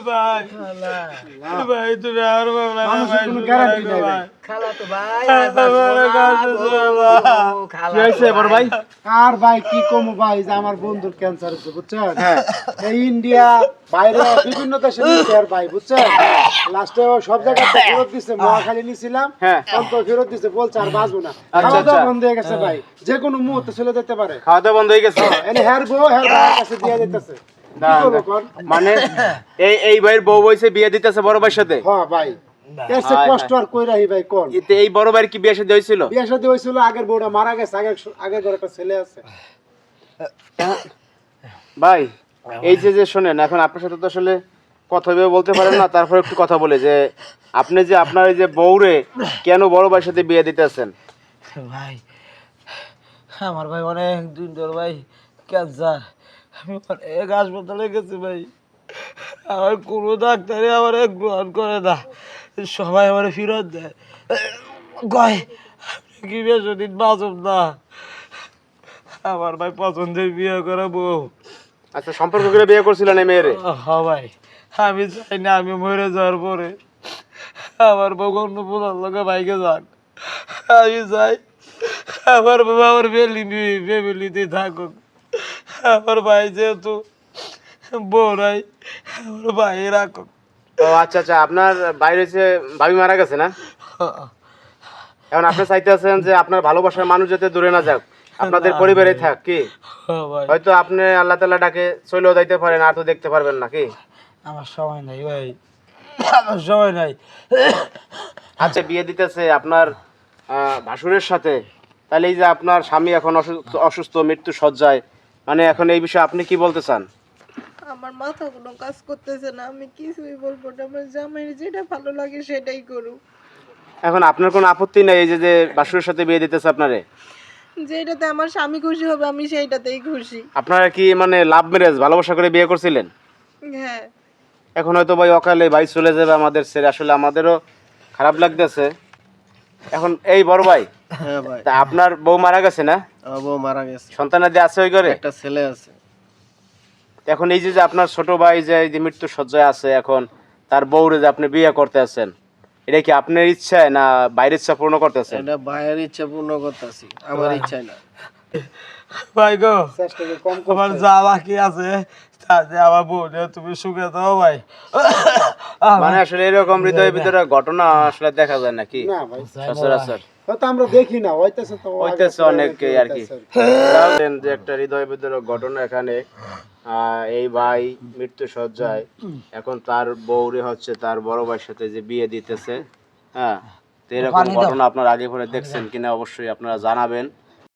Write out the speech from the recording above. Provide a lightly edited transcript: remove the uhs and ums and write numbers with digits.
ভাই খালা ভাই তুমি আর বাবা মানুষের কোনো গ্যারান্টি নাই ভাই। খালা তো ভাই কি হয়েছে বড় ভাই? আর ভাই কি কমু ভাই যে আমার বন্ধুর ক্যান্সার হচ্ছে বুঝছেন? এই ইন্ডিয়া বাইরে বিভিন্ন দেশে নিচ্ছে আর ভাই বুঝছেন? লাস্টে সব জায়গায় ফেরত দিচ্ছে, মহাখালী নিছিলাম হ্যাঁ। অন্ত ফেরত দিচ্ছে, বলছে আর বাঁচবো না। আচ্ছা, খাওয়া দাওয়া আচ্ছা। বন্ধ হয়ে গেছে ভাই, যে কোনো মুহূর্তে চলে যেতে পারে। খাওয়া দাওয়া বন্ধ হয়ে গেছে? এনে হের বউ হের ভাইয়ের কাছে দিয়ে দিতেছে। কি করবো কোন? মানে এই ভাইয়ের বউ বয়সে বিয়ে দিতেছে বড় ভাইয়ের সাথে? হ্যাঁ ভাই, এর চেয়ে কষ্ট আর কই রাহি ভাই কোন? এতে এই বড় ভাইয়ের কি বিয়ে শাদী হয়েছিল? বিয়ে শাদী হয়েছিল, আগের বউটা মারা গেছে, আগের ঘরে একটা ছেলে আছে। ভাই এই যে শোনেন, এখন আপনার সাথে তো আসলে কথা ভেবে বলতে পারেন না, তারপর একটু কথা বলে যে আপনি যে আপনার এই যে বউরে কেন বড় ভাইয়ের সাথে বিয়ে দিতেছেন? ভাই আমার ভাই অনেক দিন ধরে ভাই ক্যান্সার, আমি অনেক হাসপাতালে গেছি ভাই, আমার কোনো ডাক্তারই আমার গ্রহণ করে না, সবাই আমার ফেরত দেয়, কয় আপনি কি বেশি দিন বাঁচব না। আমার ভাই পছন্দের বিয়ে করে বউ। আচ্ছা, সম্পর্ক করে বিয়ে করছিলেন এই মেয়েরে? হ্যাঁ ভাই, আমি চাই না আমি মরে যাওয়ার পরে আমার বউ অন্য পোলার লোকে বাইকে যাক, আমি চাই আমার বাবা আমার ফ্যামিলিতে থাকুক। আমার ভাই যেহেতু বউ নাই, আমার ভাই রাখুক। ও আচ্ছা আচ্ছা, আপনার বাইরে যে ভাবি মারা গেছে না, এখন আপনি চাইতেছেন যে আপনার ভালোবাসার মানুষ যাতে দূরে না যাক, আপনাদের পরিবারে থাক কি? হ্যাঁ ভাই, হয়তো আপনি আল্লাহ তাআলা ডাকে চলেও যাইতে পারেন, আর তো দেখতে পারবেন না কি? আমার সময় নাই ভাই, আমার সময় নাই। আচ্ছা, বিয়ে দিতেছে আপনার ভাসুরের সাথে, তাহলে এই যে আপনার স্বামী এখন অসুস্থ মৃত্যু সজ্জায়, মানে এখন এই বিষয়ে আপনি কি বলতে চান? আমার মাথা কোনো কাজ করতেছে না, আমি কিছুই বলবো না, আমার জামাইয়ের যেটা ভালো লাগে সেটাই করুক। এখন আপনার কোনো আপত্তি নেই এই যে ভাসুরের সাথে বিয়ে দিতেছে আপনারে? যেটাতে আমার স্বামী খুশি হবে আমি সেইটাতেই খুশি। আপনারা কি মানে লাভ ম্যারেজ, ভালোবাসা করে বিয়ে করছিলেন? হ্যাঁ, এখন হয়তো ভাই অকালে ভাই চলে যাবে আমাদের ছেড়ে, আসলে আমাদেরও খারাপ লাগতেছে। এখন এই বড় ভাই, হ্যাঁ ভাই, তা আপনার বউ মারা গেছে না, আমার বউ মারা গেছে, সন্তানাদি আছে ওই ঘরে? একটা ছেলে আছে। এখন এই যে আপনার ছোট ভাই যে এই যে মৃত্যু সজ্জায় আছে, এখন তার বউরে যে আপনি বিয়ে করতে আছেন, এটা কি আপনার ইচ্ছায় না বাইরের ইচ্ছা পূর্ণ করতেছেন? এটা ভাইয়ের ইচ্ছা পূর্ণ করতেছি, আমার ইচ্ছাই না। ভাই গো, চেষ্টাকে কম আমার করছে। যা বাকি আছে তাতে আমার বউটা তুমি সুখে দাও ভাই। মানে আসলে এরকম হৃদয়ের ভিতরে ঘটনা আসলে দেখা যায় নাকি না ভাই, সচরাচর? হয়তো আমরা দেখি না, হইতেছে তো হইতেছে অনেককেই আর কি। জানেন যে একটা হৃদয়ের ভিতরে ঘটনা এখানে, এই ভাই মৃত্যু সজ্জায়, এখন তার বউরে হচ্ছে তার বড় ভাইয়ের সাথে যে বিয়ে দিতেছে। হ্যাঁ, তো এরকম ঘটনা আপনারা আগে পরে দেখছেন কিনা অবশ্যই আপনারা জানাবেন।